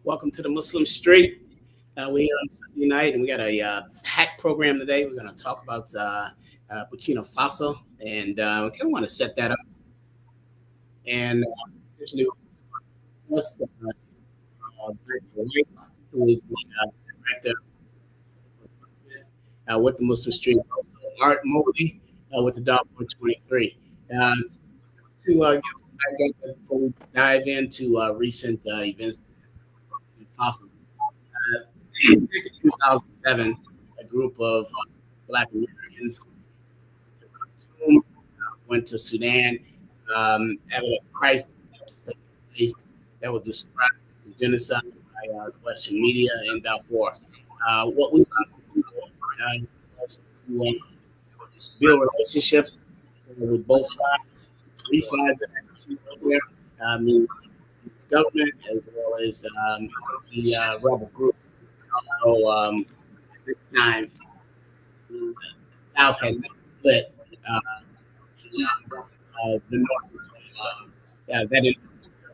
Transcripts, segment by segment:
Welcome to the Muslim Street. We're here on Sunday night, and we got a packed program today. We're going to talk about Burkina Faso, and we kind of want to set that up. And essentially, us, who is the director with the Muslim Street, also Art Mobley with the Darfur 23. To get some background before we dive into recent events in Faso. Back in 2007, a group of Black Americans went to Sudan at a crisis that was described as genocide by Western media in Darfur. What we was to build relationships with both sides, three sides of that issue right there. I mean, the government as well as the rebel groups. So at this time, the South had not split. The North. So that ended in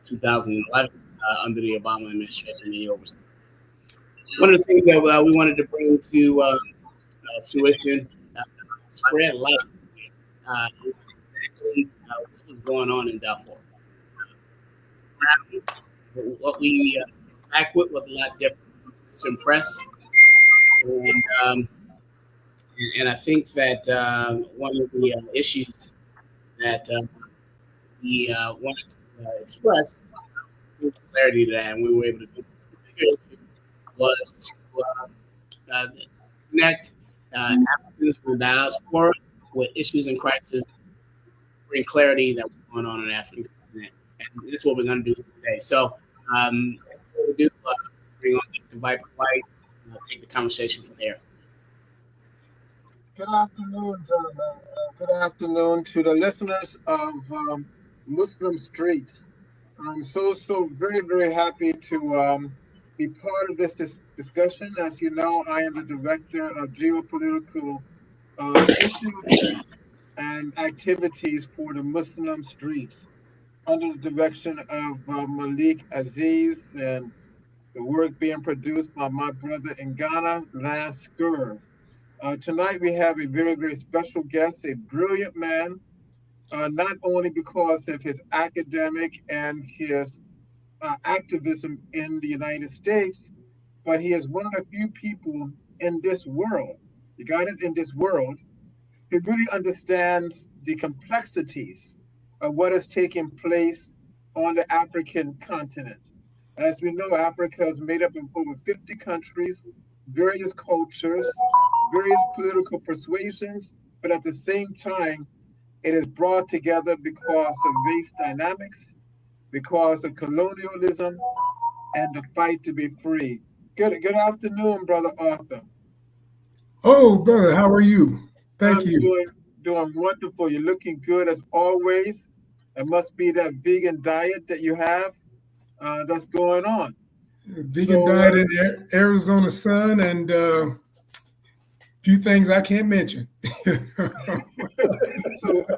2011 under the Obama administration. He oversaw. One of the things that we wanted to bring to fruition, spread light, exactly what was going on in Darfur. What we back with was a lot different. Press, and I think that one of the issues that we wanted to express with clarity to that, and we were able to do was to connect Africans from the diaspora with issues and crisis, bring clarity that was going on in the African continent, and this is what we're going to do today. So, before we do. Bring on the Viper Light and take the conversation from there. Good afternoon, gentlemen. Good afternoon to the listeners of Muslim Street. I'm so very, very happy to be part of this discussion. As you know, I am the director of geopolitical issues and activities for the Muslim Street under the direction of Malik Aziz and the work being produced by my brother in Ghana, Lance Skur. Tonight we have a very, very special guest, a brilliant man, not only because of his academic and his activism in the United States, but he is one of the few people in this world, you got it, in this world, who really understands the complexities of what is taking place on the African continent. As we know, Africa is made up of over 50 countries, various cultures, various political persuasions, but at the same time, it is brought together because of race dynamics, because of colonialism, and the fight to be free. Good afternoon, Brother Arthur. Oh, brother, how are you? Thank you. Doing wonderful. You're looking good as always. It must be that vegan diet that you have. That's going on. Vegan diet in Arizona sun and a few things I can't mention. So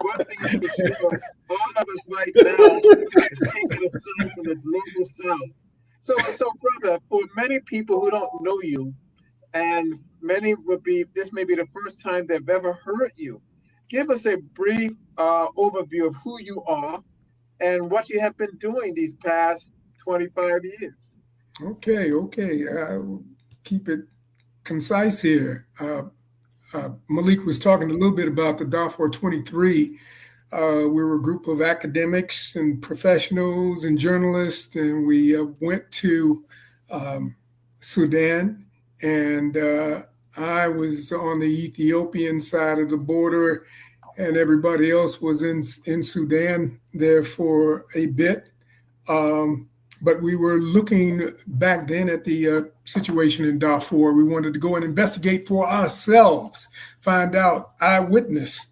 one thing is for sure, all of us right now is taking a sign from the global south. So brother, for many people who don't know you, and many this may be the first time they've ever heard you, give us a brief overview of who you are and what you have been doing these past 25 years. Okay. Keep it concise here. Malik was talking a little bit about the Darfur 23. We were a group of academics and professionals and journalists, and we went to Sudan, and I was on the Ethiopian side of the border, and everybody else was in Sudan there for a bit. But we were looking back then at the situation in Darfur. We wanted to go and investigate for ourselves, find out, eyewitness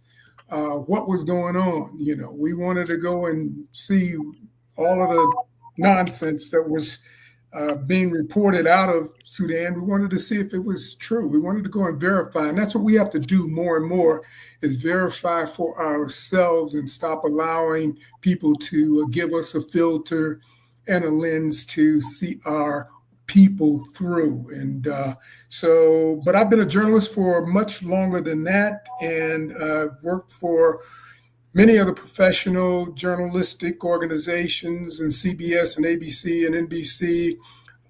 what was going on. You know, we wanted to go and see all of the nonsense that was being reported out of Sudan. We wanted to see if it was true. We wanted to go and verify. And that's what we have to do more and more, is verify for ourselves and stop allowing people to give us a filter and a lens to see our people through. And but I've been a journalist for much longer than that, and I've worked for many other professional journalistic organizations and CBS and ABC and NBC.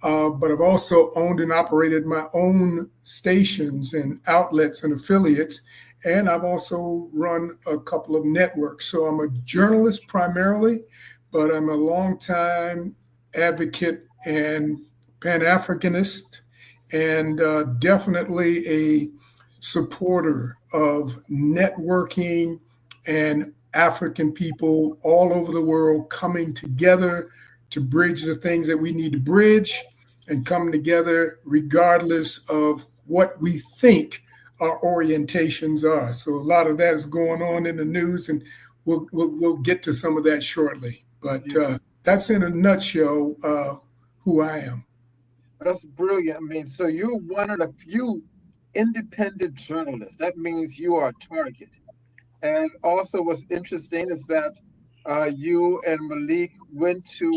But I've also owned and operated my own stations and outlets and affiliates. And I've also run a couple of networks. So I'm a journalist primarily, but I'm a longtime advocate and Pan-Africanist, and definitely a supporter of networking and African people all over the world coming together to bridge the things that we need to bridge and come together regardless of what we think our orientations are. So a lot of that is going on in the news, and we'll get to some of that shortly. But that's in a nutshell who I am. That's brilliant. I mean, so you're one of the few independent journalists. That means you are a target. And also, what's interesting is that you and Malik went to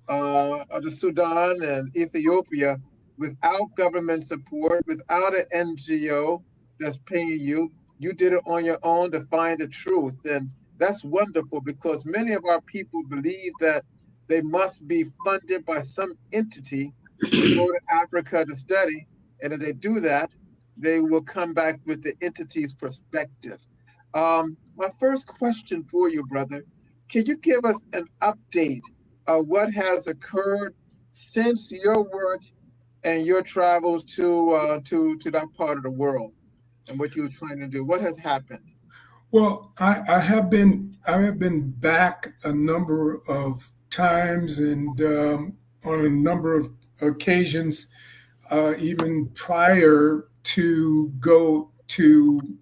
the Sudan and Ethiopia without government support, without an NGO that's paying you. You did it on your own to find the truth. And that's wonderful, because many of our people believe that they must be funded by some entity to go to Africa to study. And if they do that, they will come back with the entity's perspective. My first question for you, brother, can you give us an update of what has occurred since your work and your travels to that part of the world, and what you were trying to do? What has happened? Well, I have been back a number of times, and on a number of occasions, even prior to go to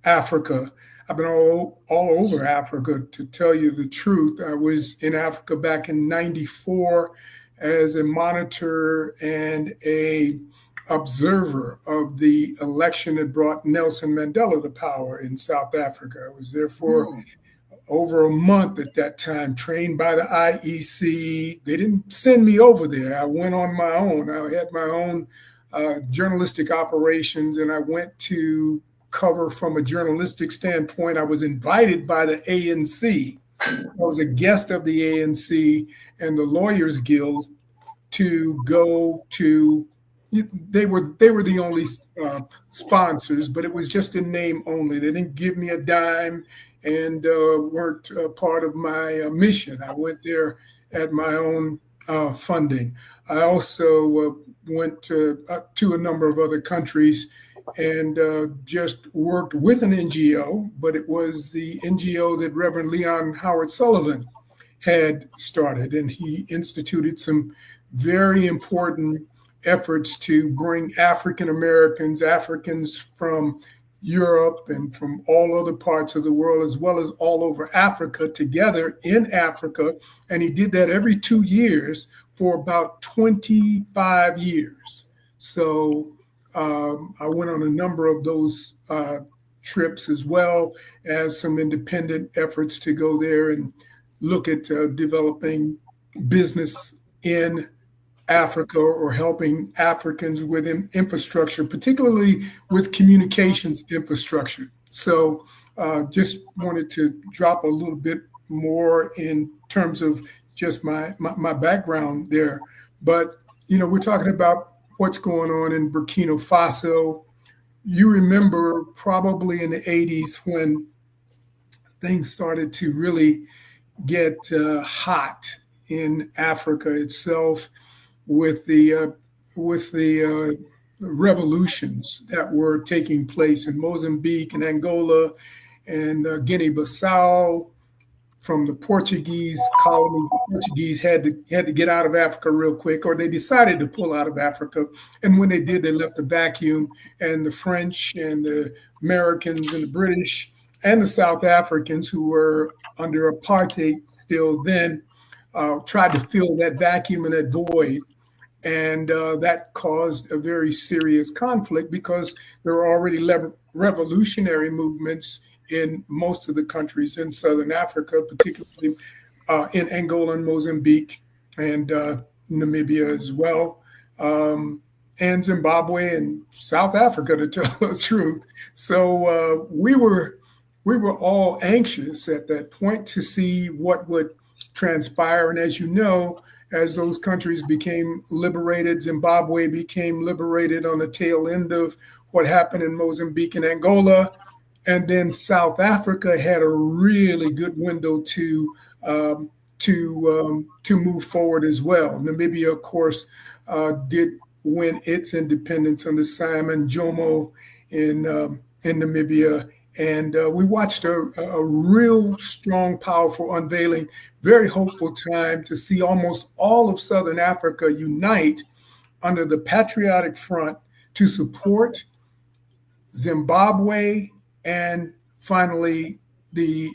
Africa. I've been all over Africa, to tell you the truth. I was in Africa back in '94 as a monitor and a observer of the election that brought Nelson Mandela to power in South Africa. I was there for over a month at that time, trained by the IEC. They didn't send me over there. I went on my own. I had my own journalistic operations, and I went to cover from a journalistic standpoint. I was invited by the ANC. I was a guest of the ANC and the Lawyers Guild to go to. They were the only sponsors, but it was just in name only. They didn't give me a dime, and weren't part of my mission. I went there at my own funding. I also went to a number of other countries and just worked with an NGO, but it was the NGO that Reverend Leon Howard Sullivan had started, and he instituted some very important efforts to bring African Americans, Africans from Europe and from all other parts of the world, as well as all over Africa, together in Africa. And he did that every 2 years for about 25 years. So I went on a number of those trips, as well as some independent efforts to go there and look at developing business in Africa, or helping Africans with infrastructure, particularly with communications infrastructure. So just wanted to drop a little bit more in terms of just my background there. But, we're talking about what's going on in Burkina Faso. You remember probably in the 80s when things started to really get hot in Africa itself, with the revolutions that were taking place in Mozambique and Angola and Guinea-Bissau. From the Portuguese colonies, the Portuguese had to get out of Africa real quick, or they decided to pull out of Africa. And when they did, they left a vacuum. And the French and the Americans and the British and the South Africans, who were under apartheid still then, tried to fill that vacuum and that void. And that caused a very serious conflict, because there were already revolutionary movements in most of the countries in Southern Africa, particularly in Angola and Mozambique and Namibia as well, and Zimbabwe and South Africa, to tell the truth. So we were all anxious at that point to see what would transpire. And as you know, as those countries became liberated, Zimbabwe became liberated on the tail end of what happened in Mozambique and Angola. And then South Africa had a really good window to move forward as well. Namibia, of course, did win its independence under Simon Jomo in Namibia, and we watched a real strong, powerful unveiling. Very hopeful time to see almost all of Southern Africa unite under the Patriotic Front to support Zimbabwe and finally the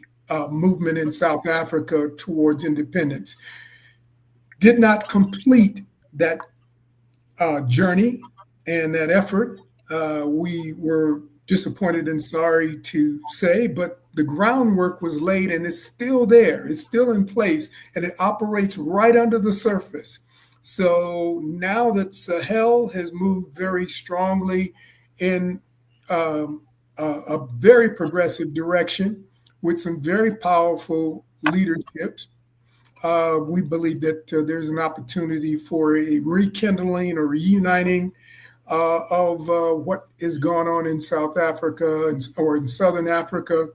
movement in South Africa towards independence. Did not complete that journey and that effort. We were disappointed and sorry to say, but the groundwork was laid and it's still there. It's still in place and it operates right under the surface. So now that Sahel has moved very strongly in a very progressive direction with some very powerful leaderships, we believe that there's an opportunity for a rekindling or reuniting of what is going on in South Africa or in Southern Africa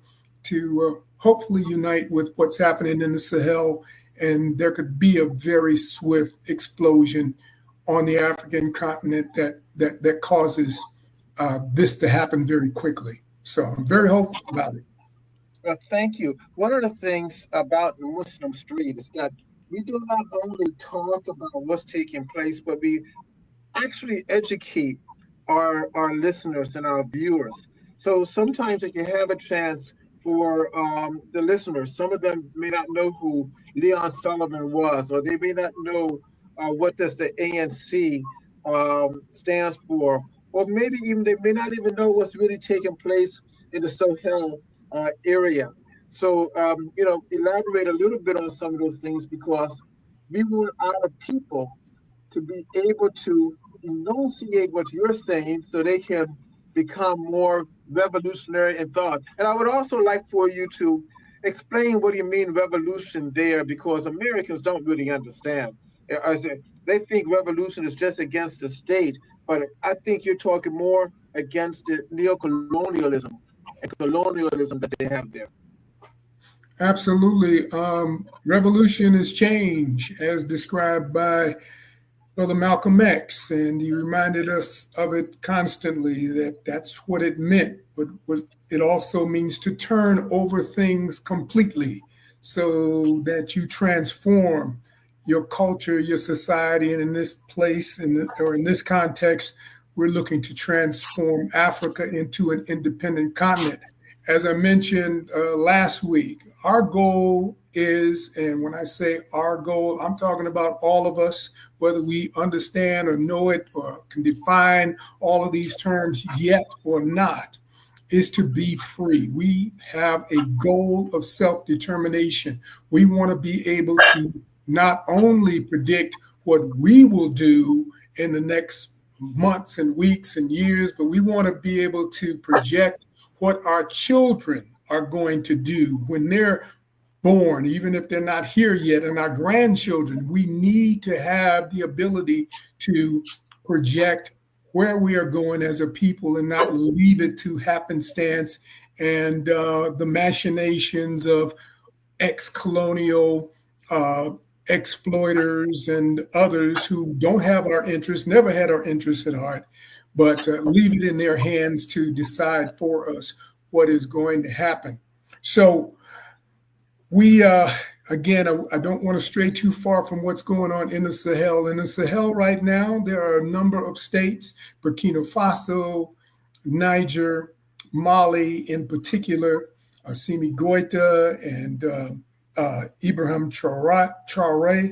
to hopefully unite with what's happening in the Sahel. And there could be a very swift explosion on the African continent that causes this to happen very quickly. So I'm very hopeful about it. Thank you. One of the things about the Muslim Street is that we do not only talk about what's taking place, but we actually educate our listeners and our viewers. So sometimes if you have a chance for the listeners, some of them may not know who Leon Sullivan was, or they may not know what does the ANC stands for, or maybe even they may not even know what's really taking place in the Sahel area. So, elaborate a little bit on some of those things because we want our people to be able to enunciate what you're saying so they can become more revolutionary in thought. And I would also like for you to explain what you mean revolution there because Americans don't really understand. They think revolution is just against the state, but I think you're talking more against the neocolonialism and colonialism that they have there. Absolutely. Revolution is change, as described by Brother Malcolm X, and he reminded us of it constantly that that's what it meant. But it also means to turn over things completely so that you transform your culture, your society, and in this place, or in this context, we're looking to transform Africa into an independent continent. As I mentioned last week, our goal is, and when I say our goal, I'm talking about all of us, whether we understand or know it or can define all of these terms yet or not, is to be free. We have a goal of self-determination. We want to be able to not only predict what we will do in the next months and weeks and years, but we want to be able to project what our children are going to do when they're born, even if they're not here yet, and our grandchildren. We need to have the ability to project where we are going as a people and not leave it to happenstance and the machinations of ex-colonial exploiters and others who don't have our interests, never had our interests at heart, but leave it in their hands to decide for us what is going to happen. So we, again, I don't want to stray too far from what's going on in the Sahel. In the Sahel right now, there are a number of states, Burkina Faso, Niger, Mali in particular, Assimi Goita and Ibrahim Traore.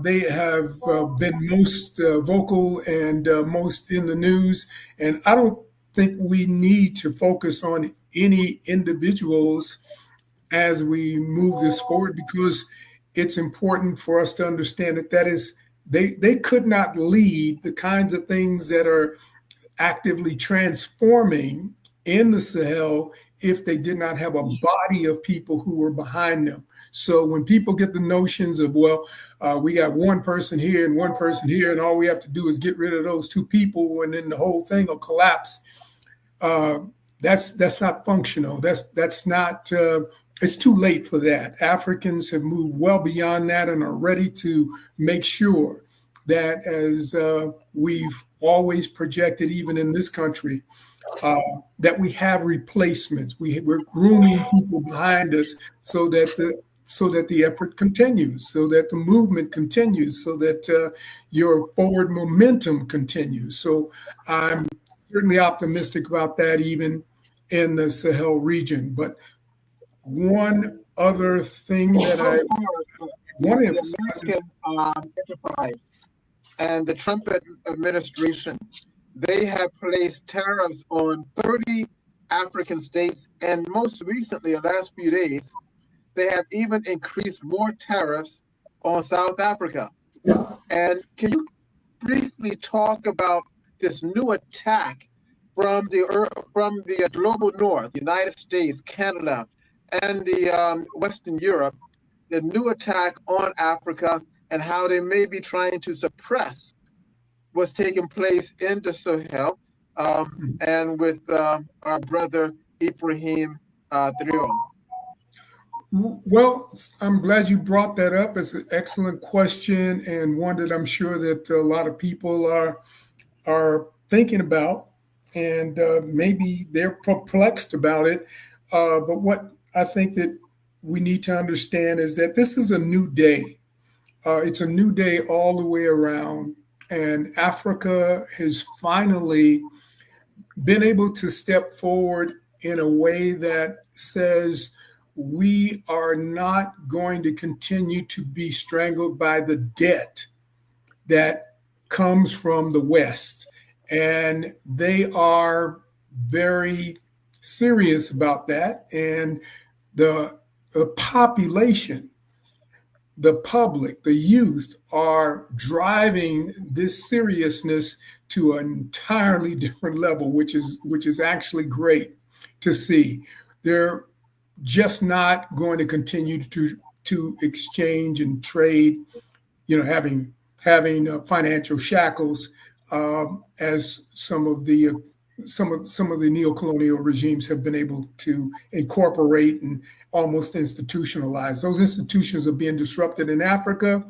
They have been most vocal and most in the news. And I don't think we need to focus on any individuals as we move this forward because it's important for us to understand that that is they could not lead the kinds of things that are actively transforming in the Sahel if they did not have a body of people who were behind them. So when people get the notions of, well, we got one person here and one person here, and all we have to do is get rid of those two people, and then the whole thing will collapse. That's not functional. That's not. It's too late for that. Africans have moved well beyond that and are ready to make sure that, as we've always projected, even in this country, that we have replacements. We're grooming people behind us so that the effort continues, so that the movement continues, so that your forward momentum continues. So I'm certainly optimistic about that, even in the Sahel region. But one other thing that I want to emphasize is enterprise and the Trump administration, they have placed tariffs on 30 African states, and most recently, in the last few days, they have even increased more tariffs on South Africa. And can you briefly talk about this new attack from the global north, the United States, Canada, and the Western Europe, the new attack on Africa, and how they may be trying to suppress what's taking place in the Sahel, and with our brother Ibrahim Traore? Well, I'm glad you brought that up. It's an excellent question, and one that I'm sure that a lot of people are thinking about, and maybe they're perplexed about it. But what I think that we need to understand is that this is a new day. It's a new day all the way around, and Africa has finally been able to step forward in a way that says we are not going to continue to be strangled by the debt that comes from the West. And they are very serious about that. And the population, the public, the youth are driving this seriousness to an entirely different level, which is actually great to see. They're just not going to continue to exchange and trade, having financial shackles, as some of the neocolonial regimes have been able to incorporate and almost institutionalize. Those institutions are being disrupted in Africa,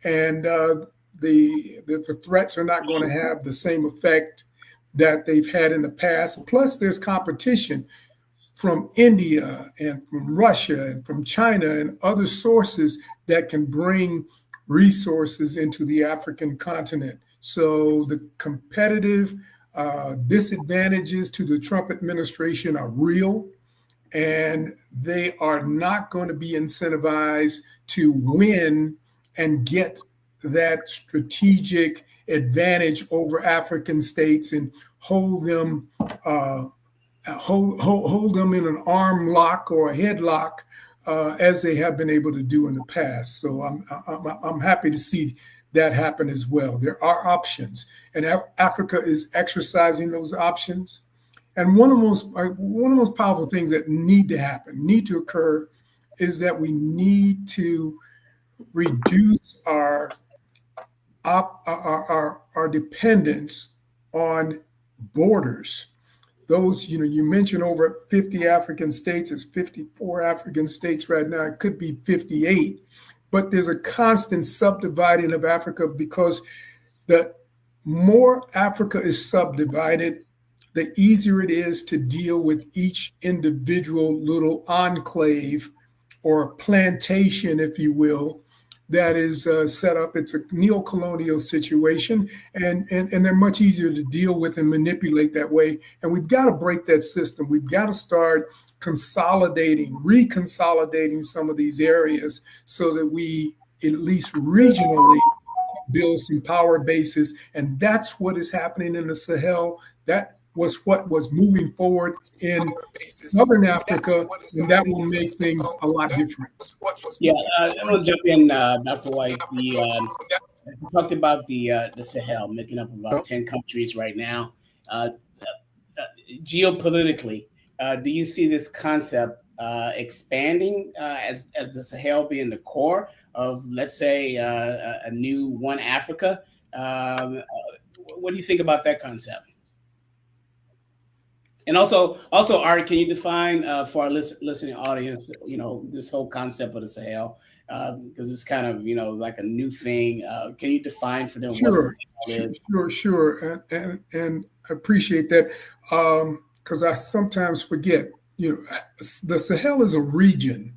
and the threats are not going to have the same effect that they've had in the past. Plus, there's competition from India and from Russia and from China and other sources that can bring resources into the African continent. So the competitive disadvantages to the Trump administration are real, and they are not going to be incentivized to win and get that strategic advantage over African states and hold them in an arm lock or a headlock, as they have been able to do in the past. So I'm happy to see that happen as well. There are options, and Africa is exercising those options. And one of the most powerful things that need to occur, is that we need to reduce our dependence on borders. Those, you mentioned over 50 African states. It's 54 African states right now. It could be 58, but there's a constant subdividing of Africa, because the more Africa is subdivided, the easier it is to deal with each individual little enclave or plantation, if you will, that is set up. It's a neocolonial situation, and they're much easier to deal with and manipulate that way. And we've got to break that system. We've got to start reconsolidating some of these areas, so that we, at least regionally, build some power bases. And that's what is happening in the Sahel. That was what was moving forward in Southern Africa, and that will make things a lot different. Yeah, I'm going to jump in, Dr. White. You talked about the Sahel making up about 10 countries right now. Uh, Geopolitically, do you see this concept expanding as the Sahel being the core of, let's say, a new One Africa? What do you think about that concept? And also, Art, can you define for our listening audience, this whole concept of the Sahel? Because it's kind of, like a new thing. Can you define for them what the Sahel is? Sure, and I appreciate that because I sometimes forget. The Sahel is a region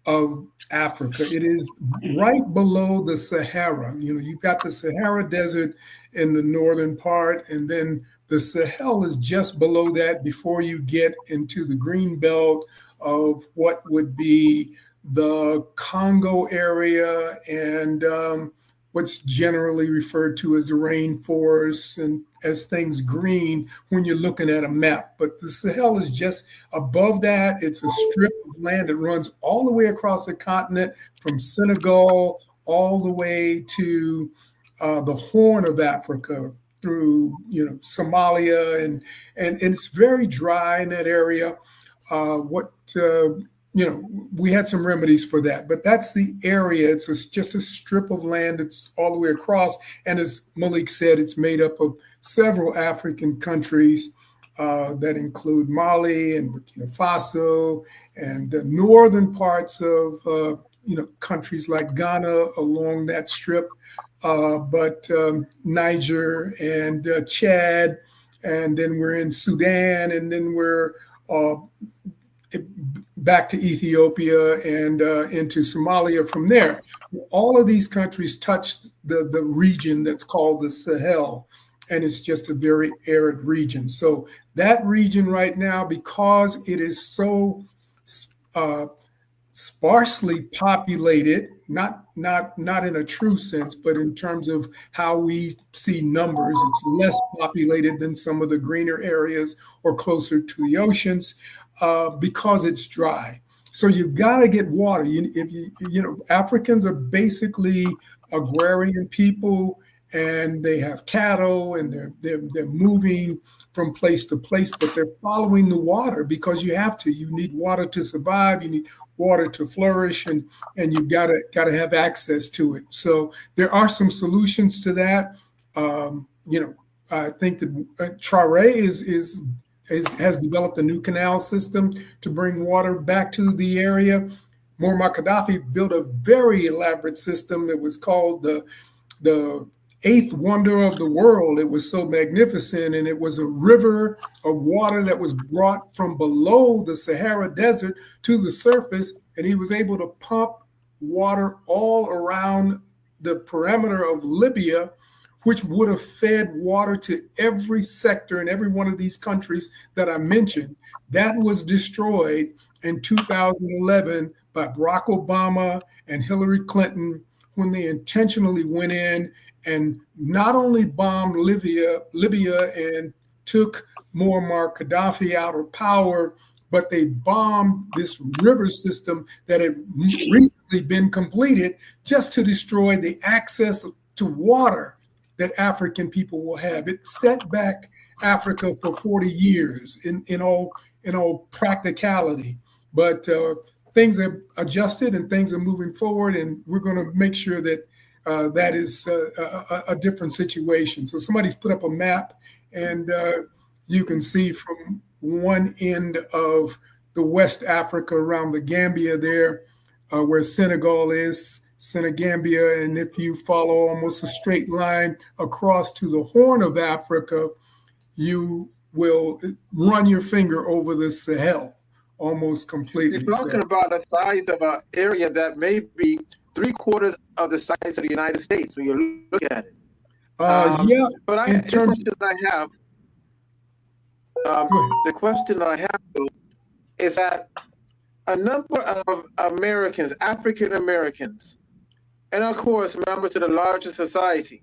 of Africa. It is right below the Sahara. You've got the Sahara Desert in the northern part, and then the Sahel is just below that before you get into the green belt of what would be the Congo area and what's generally referred to as the rainforests and as things green when you're looking at a map. But the Sahel is just above that. It's a strip of land that runs all the way across the continent from Senegal all the way to the Horn of Africa through Somalia, and it's very dry in that area. We had some remedies for that, but that's the area. It's just a strip of land. It's all the way across. And as Malik said, it's made up of several African countries that include Mali and Burkina Faso and the northern parts of, countries like Ghana along that strip, but Niger and Chad, and then we're in Sudan, and then we're back to Ethiopia and into Somalia from there. All of these countries touch the region that's called the Sahel, and it's just a very arid region. So that region right now, because it is so sparsely populated, not in a true sense, but in terms of how we see numbers, it's less populated than some of the greener areas or closer to the oceans. Because it's dry. So you've got to get water. Africans are basically agrarian people, and they have cattle, and they're moving from place to place, but they're following the water because you have to. You need water to survive. You need water to flourish, and you've got to have access to it. So there are some solutions to that. I think that Traore has developed a new canal system to bring water back to the area. Muammar Gaddafi built a very elaborate system that was called the eighth wonder of the world. It was so magnificent, and it was a river of water that was brought from below the Sahara Desert to the surface, and he was able to pump water all around the perimeter of Libya, which would have fed water to every sector in every one of these countries that I mentioned. That was destroyed in 2011 by Barack Obama and Hillary Clinton when they intentionally went in and not only bombed Libya and took Muammar Gaddafi out of power, but they bombed this river system that had recently been completed just to destroy the access to water that African people will have. It set back Africa for 40 years in all practicality. But things have adjusted and things are moving forward, and we're going to make sure that that is a different situation. So somebody's put up a map, and you can see from one end of the West Africa around the Gambia there, where Senegal is, Senegambia, and if you follow almost a straight line across to the Horn of Africa, you will run your finger over the Sahel almost completely. You're talking about a size of an area that may be 3/4 of the size of the United States when you look at it. But the question that I have is that a number of Americans, African Americans, and of course members of the larger society,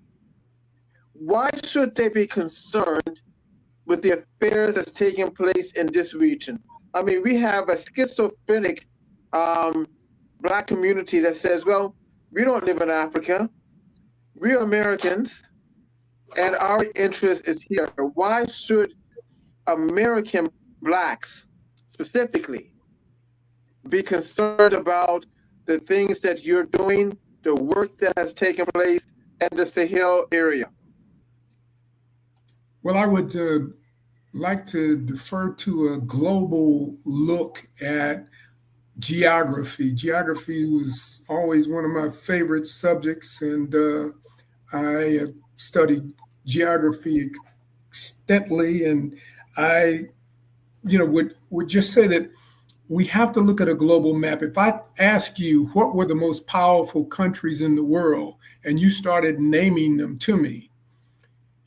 why should they be concerned with the affairs that's taking place in this region? I mean, we have a schizophrenic Black community that says, well, we don't live in Africa. we're Americans and our interest is here. Why should American blacks specifically be concerned about the things that you're doing, the work that has taken place in the Sahel area? Well, I would like to defer to a global look at geography. Geography was always one of my favorite subjects, and I studied geography extensively. And I, would just say that we have to look at a global map. If I ask you what were the most powerful countries in the world, and you started naming them to me,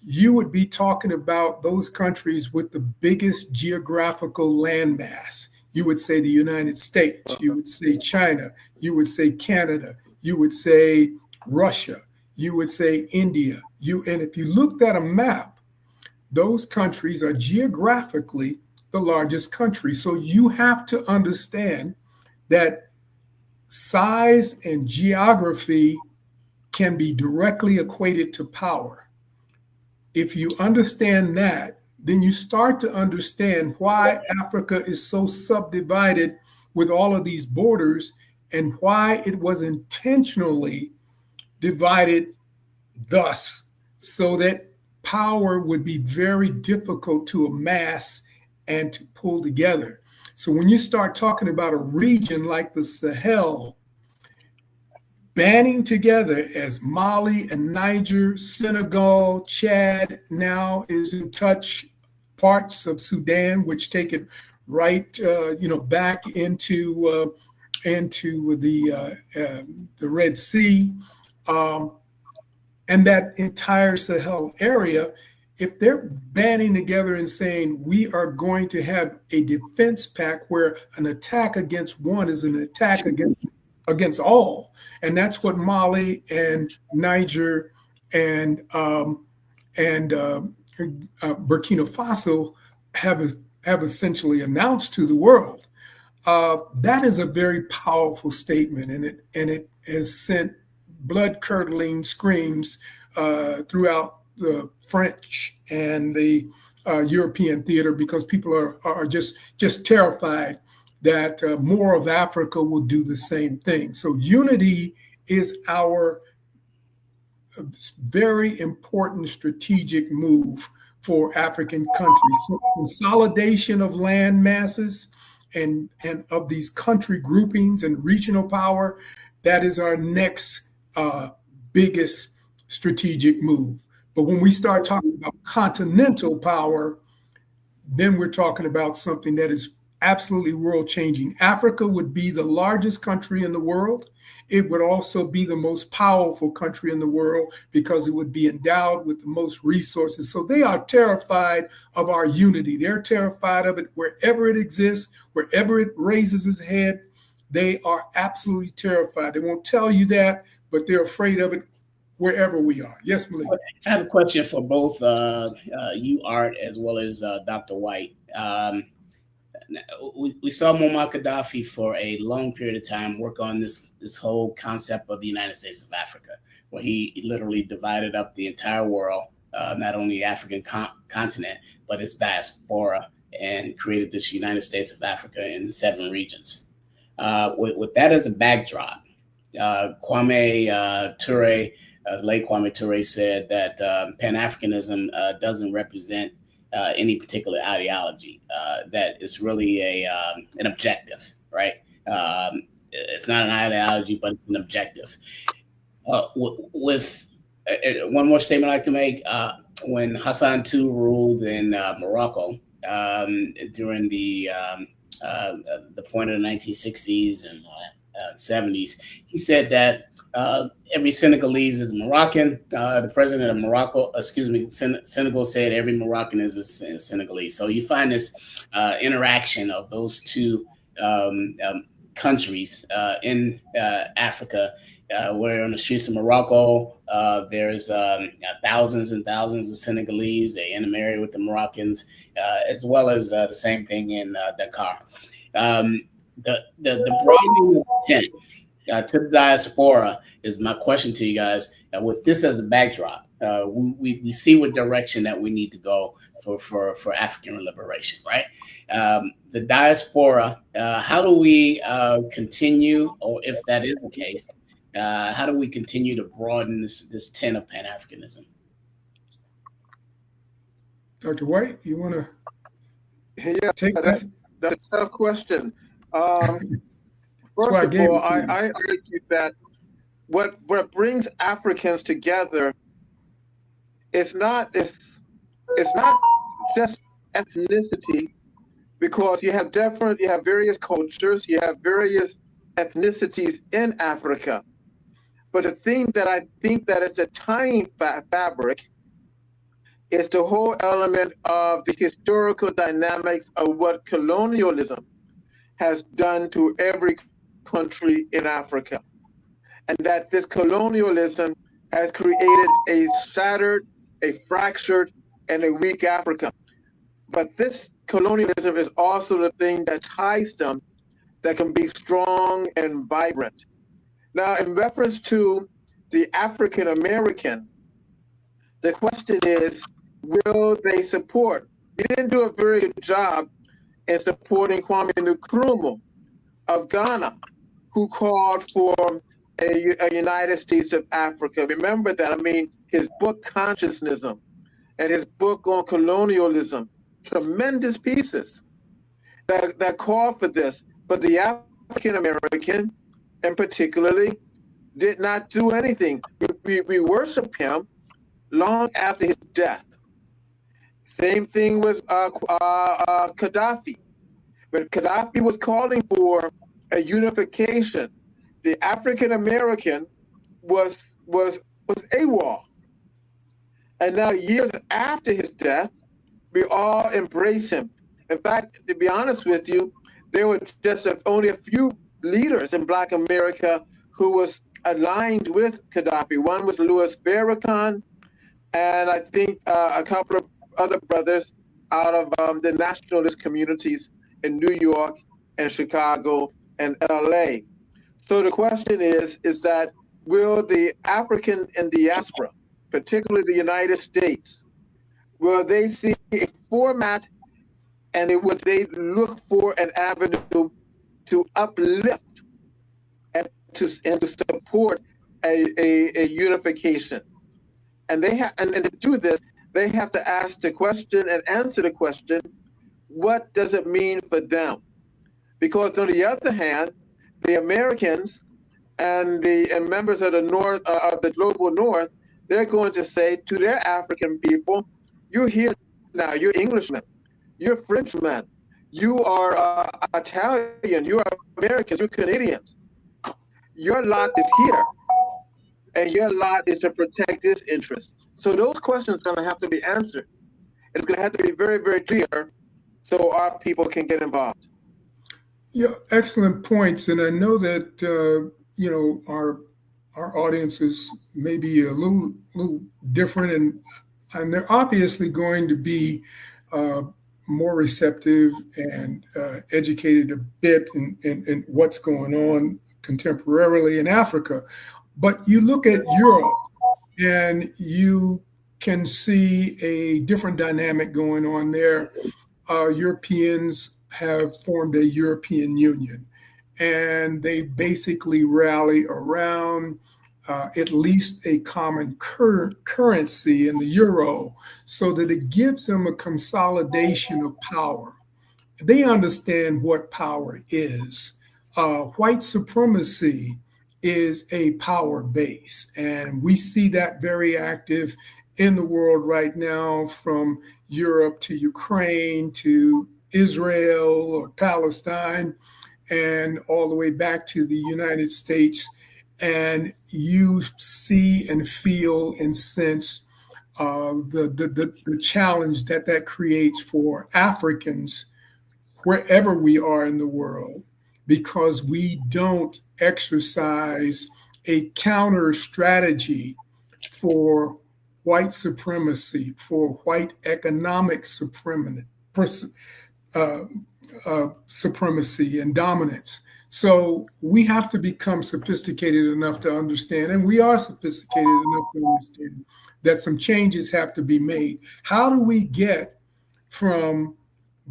you would be talking about those countries with the biggest geographical landmass. You would say the United States, you would say China, you would say Canada, you would say Russia, you would say India. And if you looked at a map, those countries are geographically the largest country. So you have to understand that size and geography can be directly equated to power. If you understand that, then you start to understand why Africa is so subdivided with all of these borders and why it was intentionally divided thus, so that power would be very difficult to amass and to pull together. So when you start talking about a region like the Sahel, banding together as Mali and Niger, Senegal, Chad now is in touch, parts of Sudan, which take it right, back into the Red Sea, and that entire Sahel area. If they're banding together and saying we are going to have a defense pact where an attack against one is an attack against all, and that's what Mali and Niger and Burkina Faso have essentially announced to the world. That is a very powerful statement, and it has sent blood-curdling screams throughout the French and the European theater, because people are just terrified that more of Africa will do the same thing. So unity is our very important strategic move for African countries. So consolidation of land masses and of these country groupings and regional power, that is our next biggest strategic move. But when we start talking about continental power, then we're talking about something that is absolutely world changing. Africa would be the largest country in the world. It would also be the most powerful country in the world because it would be endowed with the most resources. So they are terrified of our unity. They're terrified of it wherever it exists, wherever it raises its head. They are absolutely terrified. They won't tell you that, but they're afraid of it wherever we are. Yes, Malik. I have a question for both you, Art, as well as Dr. White. We saw Muammar Gaddafi for a long period of time work on this whole concept of the United States of Africa, where he literally divided up the entire world, not only the African continent, but its diaspora, and created this United States of Africa in 7 regions. With that as a backdrop, Kwame Ture, late Kwame Ture, said that Pan-Africanism doesn't represent any particular ideology. That is really an objective, right? It's not an ideology, but it's an objective. With one more statement I'd like to make, when Hassan II ruled in Morocco during the point of the 1960s and 70s, he said that every Senegalese is Moroccan. The president of Morocco, Senegal, said every Moroccan is a Senegalese. So you find this interaction of those two countries in Africa, where on the streets of Morocco, there's thousands and thousands of Senegalese. They intermarry with the Moroccans, as well as the same thing in Dakar. The broadening of intent to the diaspora is my question to you guys. With this as a backdrop, we see what direction that we need to go for African liberation, right? The diaspora, how do we continue, or if that is the case, how do we continue to broaden this tent of Pan-Africanism? Dr. White, you want to Yeah, take that's that? that's a tough question. That's why First I of gave all, it to you. I argue that what brings Africans together is not it's not just ethnicity, because you have various cultures, you have various ethnicities in Africa. But the thing that I think that is the tying fabric is the whole element of the historical dynamics of what colonialism has done to every country in Africa. And that this colonialism has created a shattered, a fractured, and a weak Africa. But this colonialism is also the thing that ties them, that can be strong and vibrant. Now, in reference to the African American, the question is, will they support? We didn't do a very good job in supporting Kwame Nkrumah of Ghana, who called for a United States of Africa. Remember that. I mean, his book, Consciousness, and his book on colonialism, tremendous pieces that call for this. But the African American, and particularly, did not do anything. We worship him long after his death. Same thing with Gaddafi. But Gaddafi was calling for a unification. The African American was AWOL. And now, years after his death, we all embrace him. In fact, to be honest with you, there were just only a few leaders in Black America who was aligned with Gaddafi. One was Louis Farrakhan, and I think a couple of other brothers out of the nationalist communities in New York and Chicago and LA. So the question is that will the African in diaspora, particularly the United States, will they see a format, and would they look for an avenue to uplift and to support a unification? And and to do this, they have to ask the question and answer the question, what does it mean for them? Because on the other hand, the Americans and members of the North, of the global North, they're going to say to their African people, you're here now, you're Englishmen, you're Frenchmen, you are Italian, you are Americans, you're Canadians. Your lot is here, and your lot is to protect this interest. So those questions are going to have to be answered. It's going to have to be very, very clear so our people can get involved. Yeah, excellent points. And I know that our audiences may be a little different, and they're obviously going to be more receptive and educated a bit in what's going on contemporarily in Africa. But you look at Europe, and you can see a different dynamic going on there. Europeans have formed a European Union, and they basically rally around at least a common currency in the euro, so that it gives them a consolidation of power. They understand what power is. White supremacy is a power base, and we see that very active in the world right now, from Europe to Ukraine to Israel or Palestine, and all the way back to the United States. And you see and feel and sense the challenge that creates for Africans wherever we are in the world, because we don't exercise a counter strategy for white supremacy, for white economic supremacy and dominance. So we have to become sophisticated enough to understand, and we are sophisticated enough to understand that some changes have to be made. How do we get from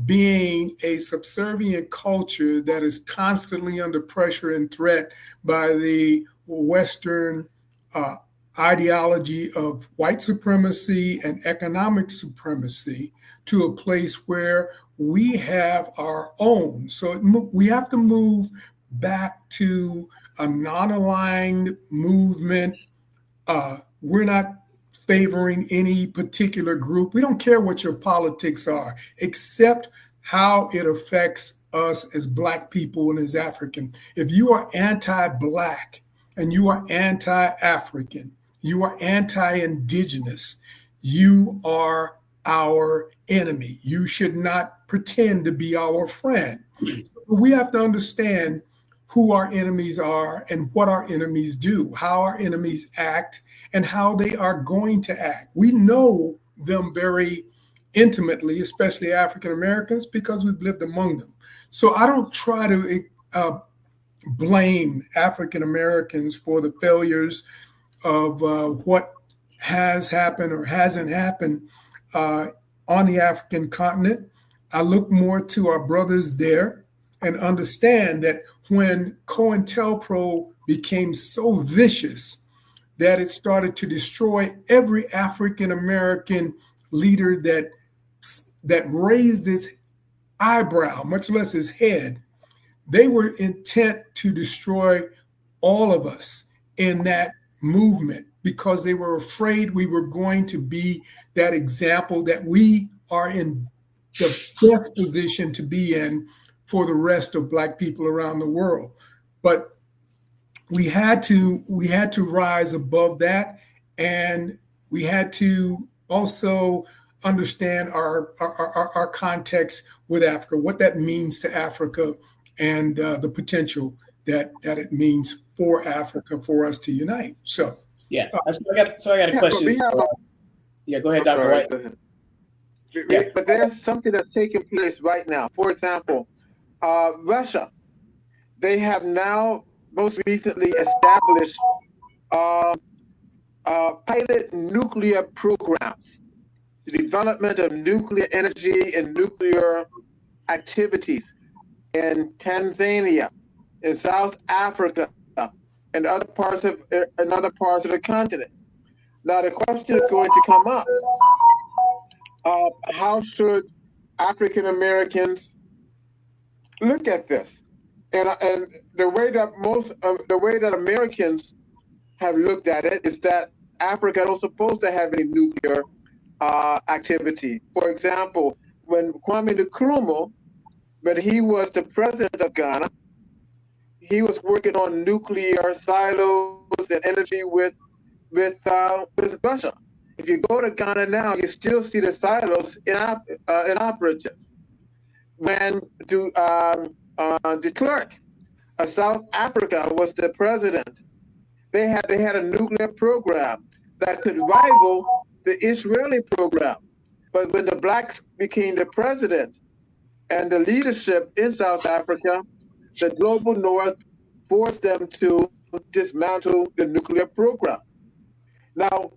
being a subservient culture that is constantly under pressure and threat by the Western uh, ideology of white supremacy and economic supremacy to a place where we have our own? So we have to move back to a non-aligned movement. We're not favoring any particular group. We don't care what your politics are, except how it affects us as Black people and as African. If you are anti-Black and you are anti-African, you are anti-Indigenous, you are our enemy. You should not pretend to be our friend. We have to understand who our enemies are and what our enemies do, how our enemies act, and how they are going to act. We know them very intimately, especially African Americans, because we've lived among them. So I don't try to blame African Americans for the failures of what has happened or hasn't happened on the African continent. I look more to our brothers there and understand that when COINTELPRO became so vicious that it started to destroy every African American leader that raised his eyebrow, much less his head, they were intent to destroy all of us in that movement because they were afraid we were going to be that example that we are in the best position to be in for the rest of Black people around the world. But we had to rise above that, and we had to also understand our context with Africa, what that means to Africa, and the potential that it means for Africa for us to unite. So yeah, so I got a question. Yeah, go ahead, Dr. White. Go ahead. But there's something that's taking place right now. For example, Russia, they have now most recently established pilot nuclear programs, the development of nuclear energy and nuclear activities in Tanzania, in South Africa, and other parts of the continent. Now the question is going to come up: how should African Americans look at this? And the way that Americans have looked at it is that Africa is not supposed to have any nuclear activity. For example, when Kwame Nkrumah, when he was the president of Ghana, he was working on nuclear silos and energy with Russia. If you go to Ghana now, you still see the silos in operative. When de Klerk of South Africa was the president, they had a nuclear program that could rival the Israeli program. But when the Blacks became the president and the leadership in South Africa, the global North forced them to dismantle the nuclear program. Now,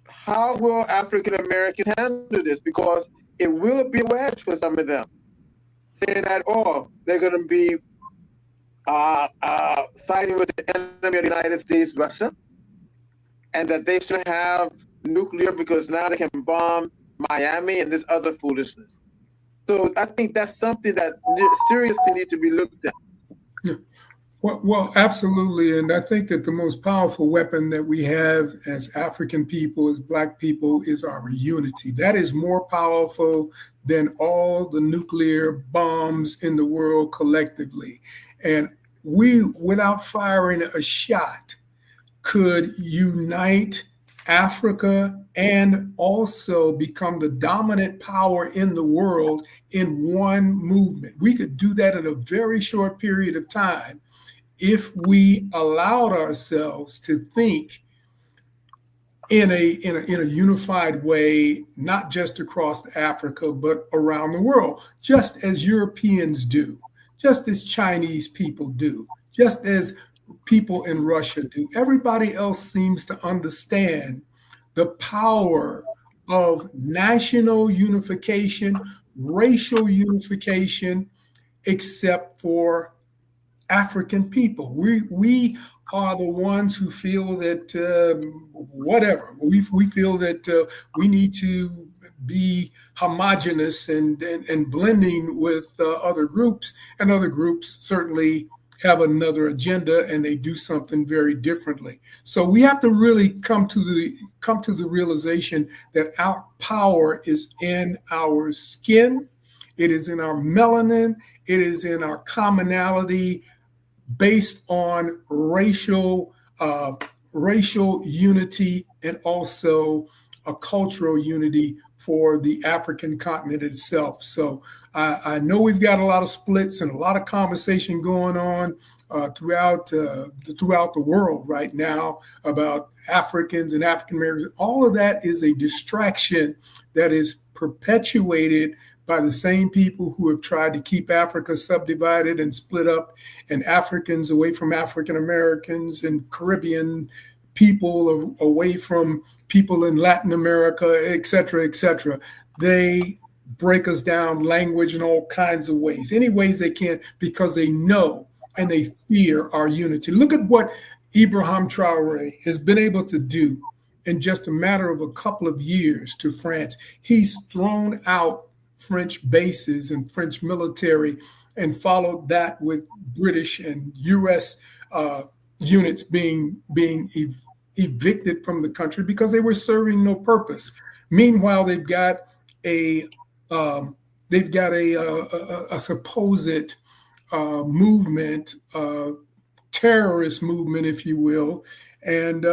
how will African Americans handle this? Because it will be a wedge for some of them, saying that, they're going to be siding with the enemy of the United States, Russia, and that they should have nuclear because now they can bomb Miami and this other foolishness. So I think that's something that seriously needs to be looked at. Yeah. Well, absolutely. And I think that the most powerful weapon that we have as African people, as Black people, is our unity. That is more powerful than all the nuclear bombs in the world collectively. And we, without firing a shot, could unite Africa and also become the dominant power in the world in one movement. We could do that in a very short period of time if we allowed ourselves to think in a unified way, not just across Africa, but around the world, just as Europeans do, just as Chinese people do, just as people in Russia do. Everybody else seems to understand the power of national unification, racial unification, except for African people. We are the ones who feel that whatever we feel that we need to be homogenous and blending with other groups, and other groups certainly have another agenda and they do something very differently. So we have to really come to the realization that our power is in our skin, it is in our melanin, it is in our commonality based on racial unity and also a cultural unity for the African continent itself. So I know we've got a lot of splits and a lot of conversation going on throughout the world right now about Africans and African Americans. All of that is a distraction that is perpetuated by the same people who have tried to keep Africa subdivided and split up, and Africans away from African Americans, and Caribbean people away from people in Latin America, et cetera, et cetera. They break us down language in all kinds of ways, any ways they can, because they know and they fear our unity. Look at what Ibrahim Traore has been able to do in just a matter of a couple of years to France. He's thrown out French bases and French military and followed that with British and US units being evicted from the country because they were serving no purpose. Meanwhile, they've got a supposed movement, terrorist movement, if you will, and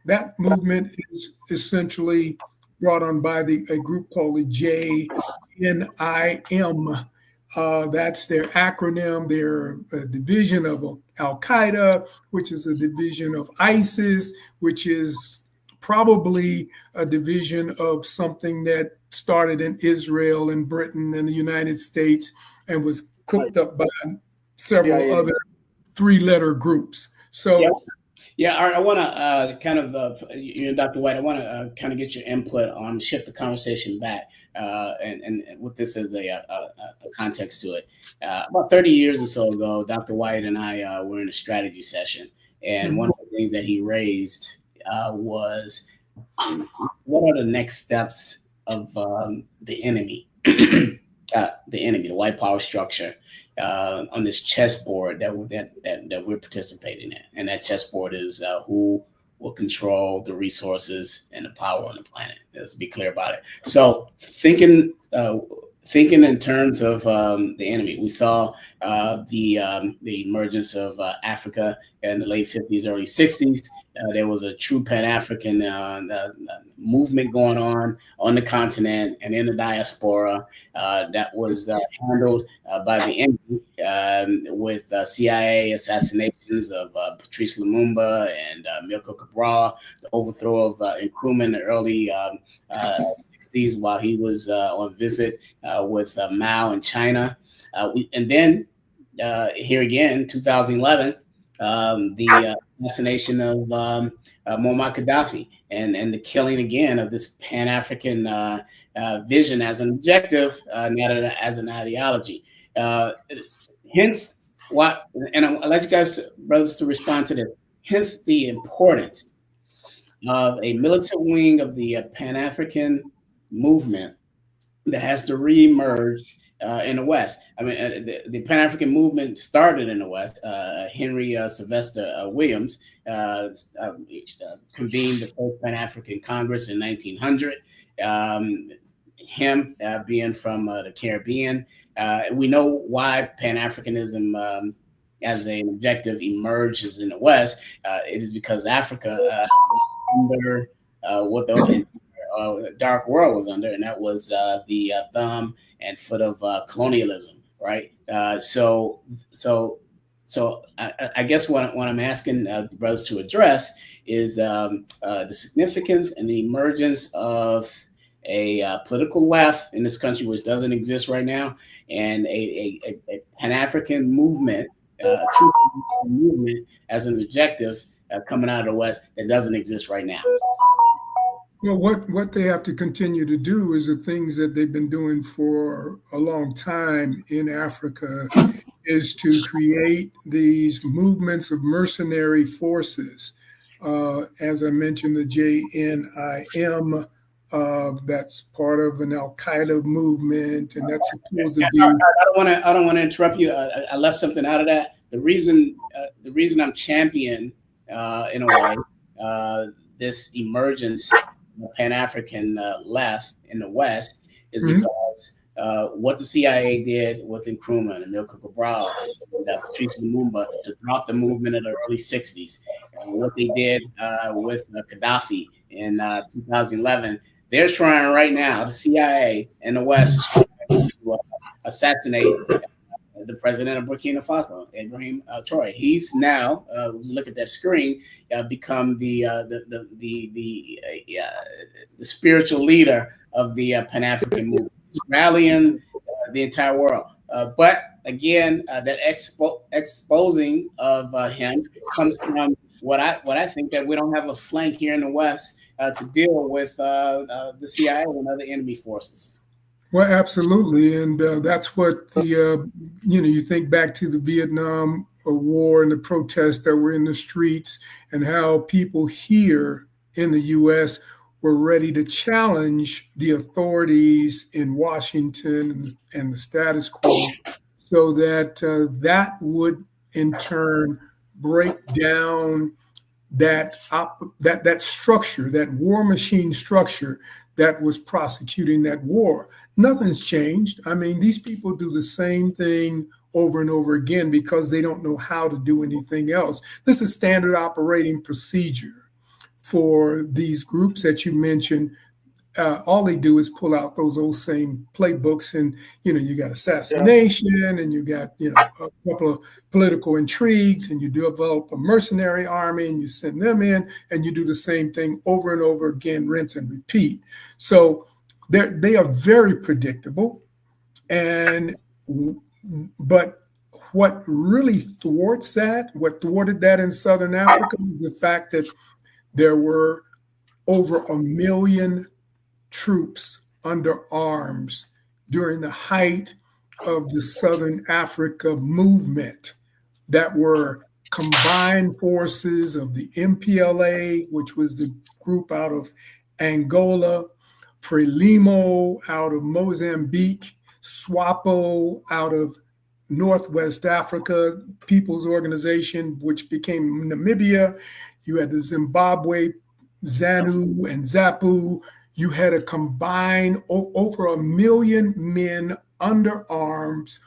that movement is essentially brought on by a group called the JNIM. That's their acronym. They're a division of Al Qaeda, which is a division of ISIS, which is probably a division of something that started in Israel and Britain and the United States and was cooked up by several other three-letter groups. So. Yeah, I want to kind of, you and Dr. White, I want to kind of get your input on shift the conversation back and with this as a context to it. About 30 years or so ago, Dr. White and I were in a strategy session, and one of the things that he raised was what are the next steps of the enemy, the white power structure on this chessboard that we're participating in, and that chessboard is who will control the resources and the power on the planet. Let's be clear about it. So thinking in terms of the enemy, we saw the emergence of Africa in the late 50s, early 60s. There was a true Pan-African movement going on the continent and in the diaspora that was handled by the enemy with CIA assassinations of Patrice Lumumba and Milko Cabral, the overthrow of Nkrumah in the early 60s while he was on visit with Mao in China. And then here again, 2011, the assassination of Muammar Gaddafi and the killing again of this Pan-African vision as an objective, not as an ideology. Hence, and I'd like you guys, brothers, to respond to this. Hence the importance of a militant wing of the Pan-African movement that has to reemerge in the West. I mean, the Pan-African movement started in the West. Henry Sylvester Williams convened the first Pan-African Congress in 1900. Him being from the Caribbean. We know why Pan-Africanism as an objective emerges in the West. It is because Africa under what the dark world was under, and that was the thumb and foot of colonialism, right? So I guess what I'm asking brothers to address is the significance and the emergence of a political left in this country, which doesn't exist right now, and a Pan-African movement, true movement as an objective coming out of the West that doesn't exist right now. Well, what they have to continue to do is the things that they've been doing for a long time in Africa, is to create these movements of mercenary forces. As I mentioned, the JNIM, that's part of an Al Qaeda movement, and that's supposed to be. I don't want to interrupt you. I left something out of that. The reason I'm champion in a way this emergence of Pan-African left in the West is because what the CIA did with Nkrumah and Amilcar Cabral and Patrice Lumumba to drop the movement in the early 60s, what they did with Gaddafi in 2011, they're trying right now, the CIA and the West is trying to assassinate the president of Burkina Faso, Ibrahim Traore. He's now, look at that screen, become the spiritual leader of the Pan-African movement, rallying the entire world. But again, that exposing of him comes from what I think that we don't have a flank here in the West to deal with the CIA and other enemy forces. Well, absolutely, and that's what the you think back to the Vietnam War and the protests that were in the streets, and how people here in the U.S. were ready to challenge the authorities in Washington and the status quo, so that that would in turn break down that structure, that war machine structure that was prosecuting that war. Nothing's changed. I mean, these people do the same thing over and over again because they don't know how to do anything else. This is standard operating procedure for these groups that you mentioned. All they do is pull out those old same playbooks, and you got assassination, and you got a couple of political intrigues, and you develop a mercenary army, and you send them in, and you do the same thing over and over again, rinse and repeat. So they are very predictable, but what really thwarted that in Southern Africa is the fact that there were over 1 million troops under arms during the height of the Southern Africa movement that were combined forces of the MPLA, which was the group out of Angola, Frelimo out of Mozambique, SWAPO out of Northwest Africa, People's Organization, which became Namibia. You had the Zimbabwe, ZANU and ZAPU. You had a combined over 1 million men under arms,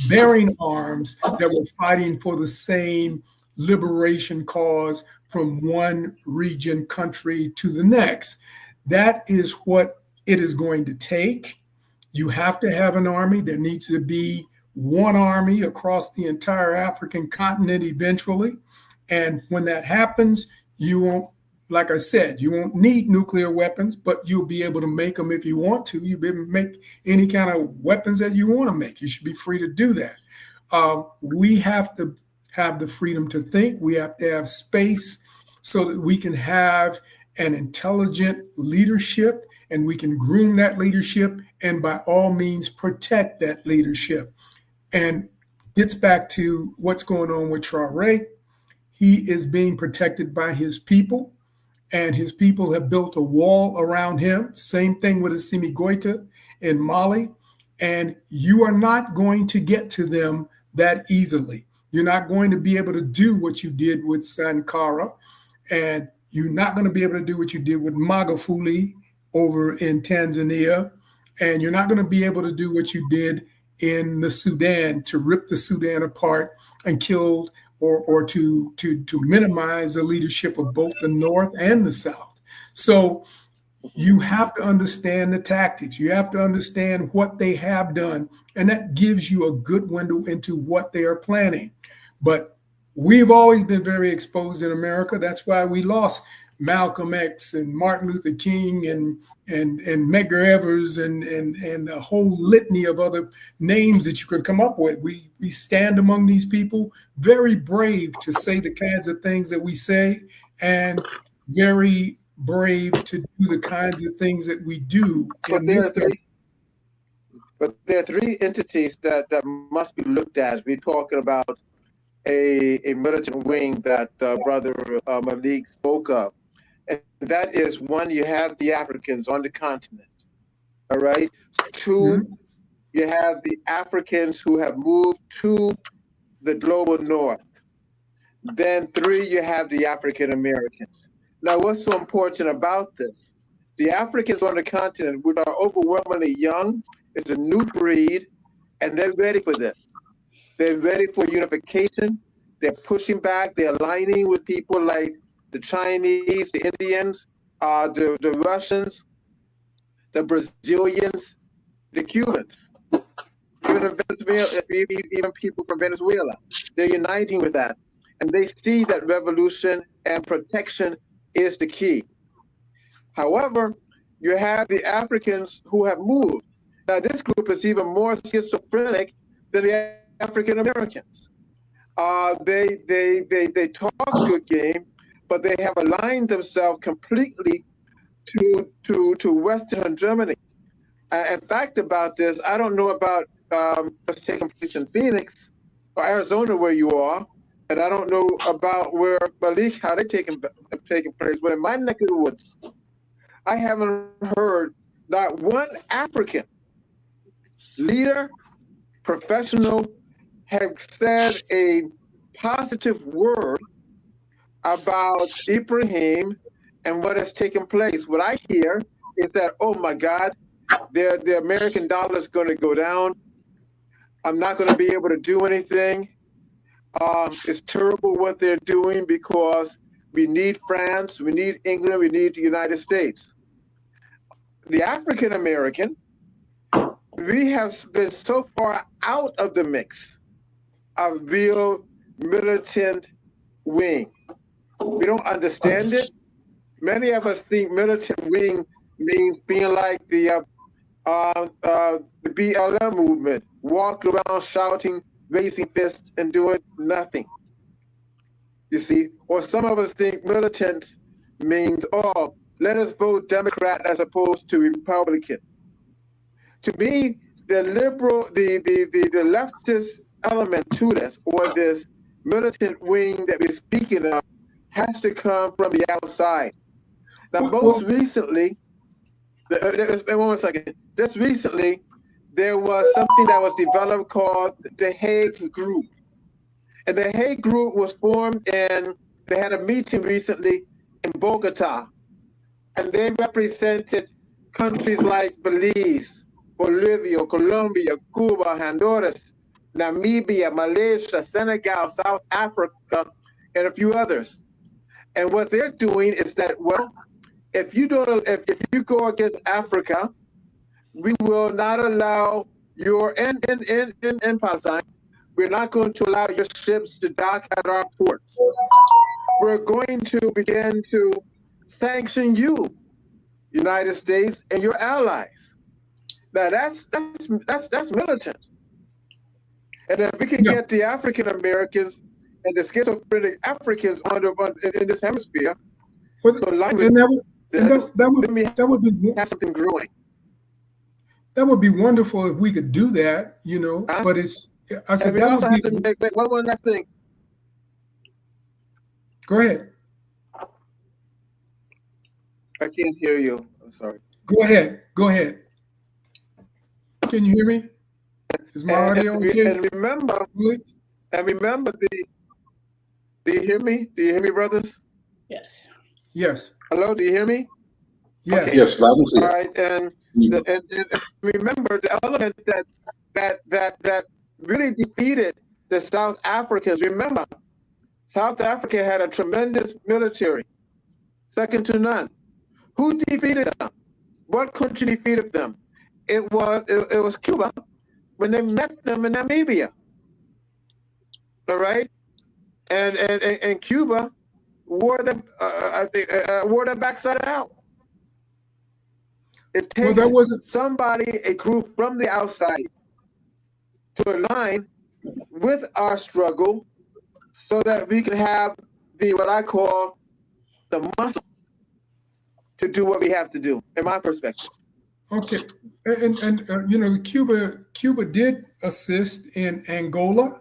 bearing arms, that were fighting for the same liberation cause from one region, country to the next. That is what it is going to take. You have to have an army. There needs to be one army across the entire African continent eventually. And when that happens, you won't, like I said, you won't need nuclear weapons, but you'll be able to make them if you want to. You'll be able to make any kind of weapons that you want to make. You should be free to do that. We have to have the freedom to think. We have to have space so that we can have an intelligent leadership, and we can groom that leadership, and by all means protect that leadership. And gets back to what's going on with Traore. He is being protected by his people, and his people have built a wall around him. Same thing with Assimi Goïta in Mali. And you are not going to get to them that easily. You're not going to be able to do what you did with Sankara, and you're not going to be able to do what you did with Magufuli over in Tanzania, and you're not going to be able to do what you did in the Sudan, to rip the Sudan apart and kill or to minimize the leadership of both the North and the South. So you have to understand the tactics. You have to understand what they have done, and that gives you a good window into what they are planning. But we've always been very exposed in America. That's why we lost Malcolm X and Martin Luther King and Medgar Evers and a whole litany of other names that you could come up with. We stand among these people, very brave to say the kinds of things that we say, and very brave to do the kinds of things that we do. But there are three entities that must be looked at. We're talking about a militant wing that Brother Malik spoke of. And that is, one, you have the Africans on the continent, all right? Two, you have the Africans who have moved to the global north. Then three, you have the African Americans. Now, what's so important about this? The Africans on the continent, which are overwhelmingly young, is a new breed, and they're ready for this. They're ready for unification. They're pushing back. They're aligning with people like the Chinese, the Indians, the Russians, the Brazilians, the Cubans, even people from Venezuela. They're uniting with that. And they see that revolution and protection is the key. However, you have the Africans who have moved. Now, this group is even more schizophrenic than the African Americans. They talk good game, but they have aligned themselves completely to Western Germany. In fact, about this, I don't know about what's taking place in Phoenix or Arizona where you are, and I don't know about where Malik, how they taking place. But in my neck of the woods, I haven't heard not one African leader, professional, have said a positive word about Ibrahim and what has taken place. What I hear is that, oh my God, the American dollar is going to go down. I'm not going to be able to do anything. It's terrible what they're doing because we need France, we need England, we need the United States. The African American, we have been so far out of the mix of real militant wing. We don't understand it. Many of us think militant wing means being like the BLM movement, walk around shouting, raising fists, and doing nothing. You see, or some of us think militant means, oh, let us vote Democrat as opposed to Republican. To me, the liberal, the leftist element to this, or this militant wing that we're speaking of, has to come from the outside. Now, most recently, one second. Just recently, there was something that was developed called the Hague Group. And the Hague Group was formed, and they had a meeting recently in Bogota. And they represented countries like Belize, Bolivia, Colombia, Cuba, Honduras, Namibia, Malaysia, Senegal, South Africa, and a few others. And what they're doing is that, well, if you go against Africa, we will not allow your in Palestine. We're not going to allow your ships to dock at our ports. We're going to begin to sanction you, United States, and your allies. Now that's militant. And if we can get the African Americans and the schizophrenic Africans in this hemisphere, that would be have something growing. That would be wonderful if we could do that, you know. But it's, I said, that would be. Make one more thing. Go ahead. I can't hear you. I'm sorry. Go ahead. Go ahead. Can you hear me? Is my audio okay? And remember, do you hear me? Do you hear me, brothers? Yes. Yes. Hello, do you hear me? Yes. Okay. Yes, loud and clear. All right, and remember the element that really defeated the South Africans. Remember, South Africa had a tremendous military, second to none. Who defeated them? What country defeated them? It was Cuba when they met them in Namibia. All right? And Cuba wore the backside out. It takes somebody, a group from the outside, to align with our struggle so that we can have what I call the muscle to do what we have to do, in my perspective. Okay, and Cuba did assist in Angola,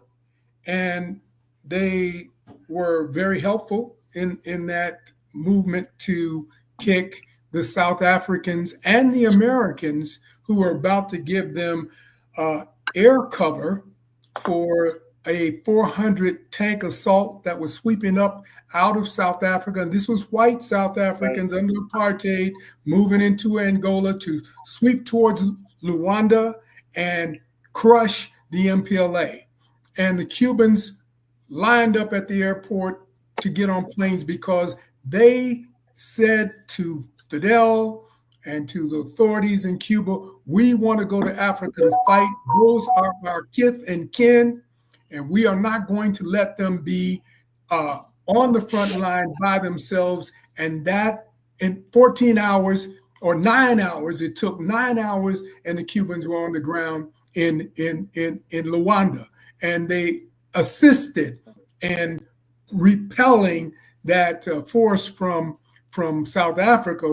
and they were very helpful in that movement to kick the South Africans and the Americans who were about to give them air cover for a 400 tank assault that was sweeping up out of South Africa. And this was white South Africans under apartheid moving into Angola to sweep towards Luanda and crush the MPLA. And the Cubans lined up at the airport to get on planes because they said to Fidel and to the authorities in Cuba, we want to go to Africa to fight. Those are our kith and kin, and we are not going to let them be on the front line by themselves. And that in 14 hours or 9 hours, it took 9 hours, and the Cubans were on the ground in Luanda. And they assisted in repelling that force from South Africa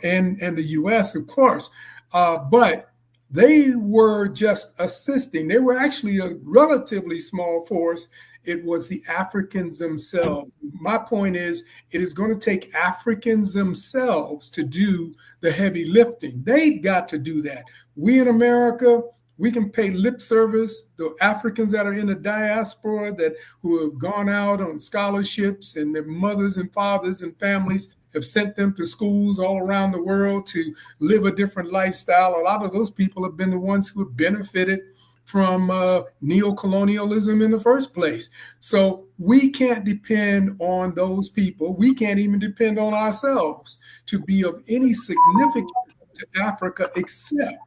and the U.S., of course. But they were just assisting. They were actually a relatively small force. It was the Africans themselves. My point is, it is going to take Africans themselves to do the heavy lifting. They've got to do that. We in America, we can pay lip service. The Africans that are in the diaspora who have gone out on scholarships, and their mothers and fathers and families have sent them to schools all around the world to live a different lifestyle. A lot of those people have been the ones who have benefited from neocolonialism in the first place. So we can't depend on those people. We can't even depend on ourselves to be of any significance to Africa, except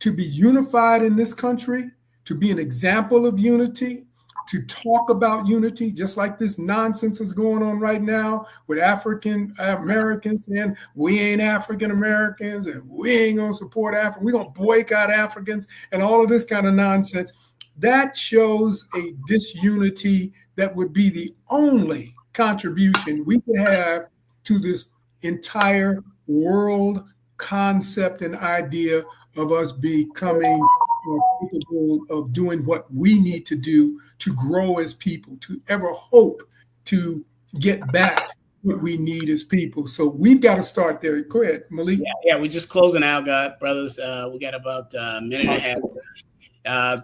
to be unified in this country, to be an example of unity, to talk about unity, just like this nonsense is going on right now with African Americans saying we ain't African Americans and we ain't going to support Africa. We're going to boycott Africans and all of this kind of nonsense. That shows a disunity that would be the only contribution we could have to this entire world concept and idea of us becoming capable of doing what we need to do to grow as people, to ever hope to get back what we need as people. So we've got to start there. Go ahead, Malik. Yeah, we're just closing out, God, brothers. We got about a minute and a half.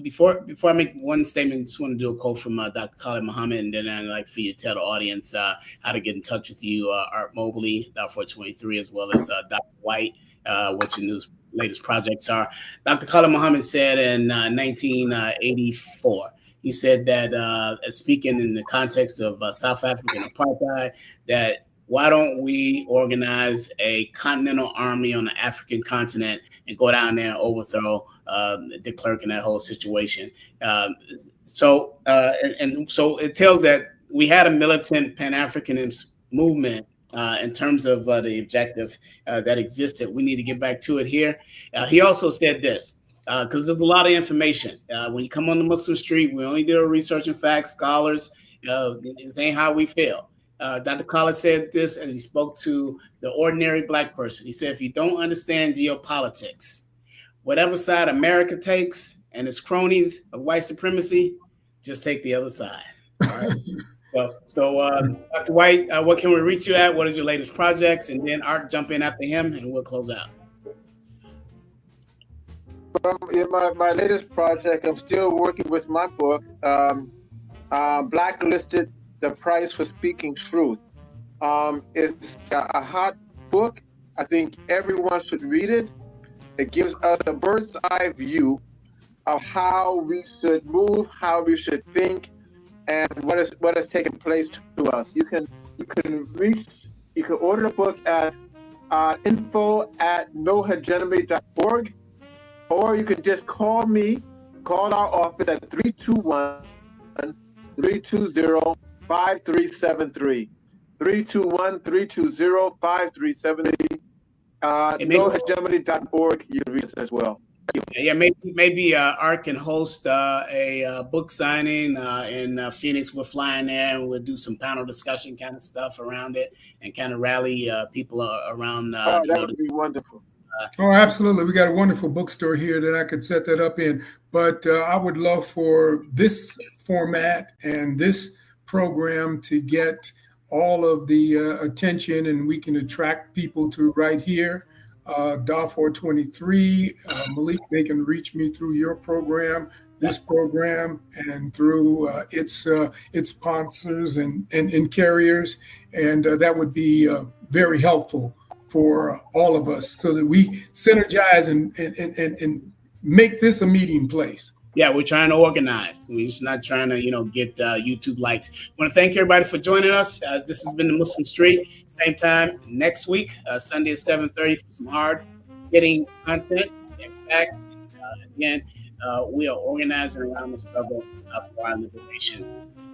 Before I make one statement, I just want to do a quote from Dr. Khalid Muhammad, and then I'd like for you to tell the audience how to get in touch with you, Art Mobley, Darfur 23, as well as Dr. White, what your latest projects are. Dr. Khalid Muhammad said in 1984, he said that, speaking in the context of South African apartheid, that why don't we organize a continental army on the African continent and go down there and overthrow de Klerk and that whole situation? So it tells that we had a militant Pan-Africanist movement in terms of the objective that existed. We need to get back to it here. He also said this, because there's a lot of information. When you come on the Muslim street, we only do research and facts, scholars. This ain't how we feel. Dr. Khalid said this as he spoke to the ordinary Black person. He said, if you don't understand geopolitics, whatever side America takes and its cronies of white supremacy, just take the other side. All right. So Dr. White, what can we reach you at? What is your latest projects? And then Art, jump in after him and we'll close out. My latest project, I'm still working with my book, Blacklisted, The Price for Speaking Truth. It's a hot book. I think everyone should read it. It gives us a bird's eye view of how we should move, how we should think, and what has taken place to us. You can order the book at info@nohegemony.org, or you can just call me call our office at 321-320-5373. 321-320-5373. NoHegemony.org. You can reach us as well. Yeah, maybe Art can host a book signing in Phoenix. We're flying there, and we'll do some panel discussion kind of stuff around it, and kind of rally people around. That would be wonderful. Oh, absolutely. We got a wonderful bookstore here that I could set that up in. But I would love for this format and this program to get all of the attention, and we can attract people to right here. Darfur 23, Malik, they can reach me through your program, this program, and through its sponsors and carriers. And that would be very helpful for all of us so that we synergize and make this a meeting place. Yeah, we're trying to organize. We're just not trying to, get YouTube likes. I want to thank everybody for joining us. This has been the Muslim Street. Same time next week, Sunday at 7:30 for some hard-hitting content and facts. Again, we are organizing around the struggle for our liberation.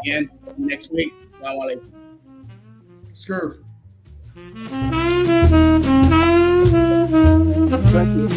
Again, see you next week. Assalamu alaikum. Sure. Thank you.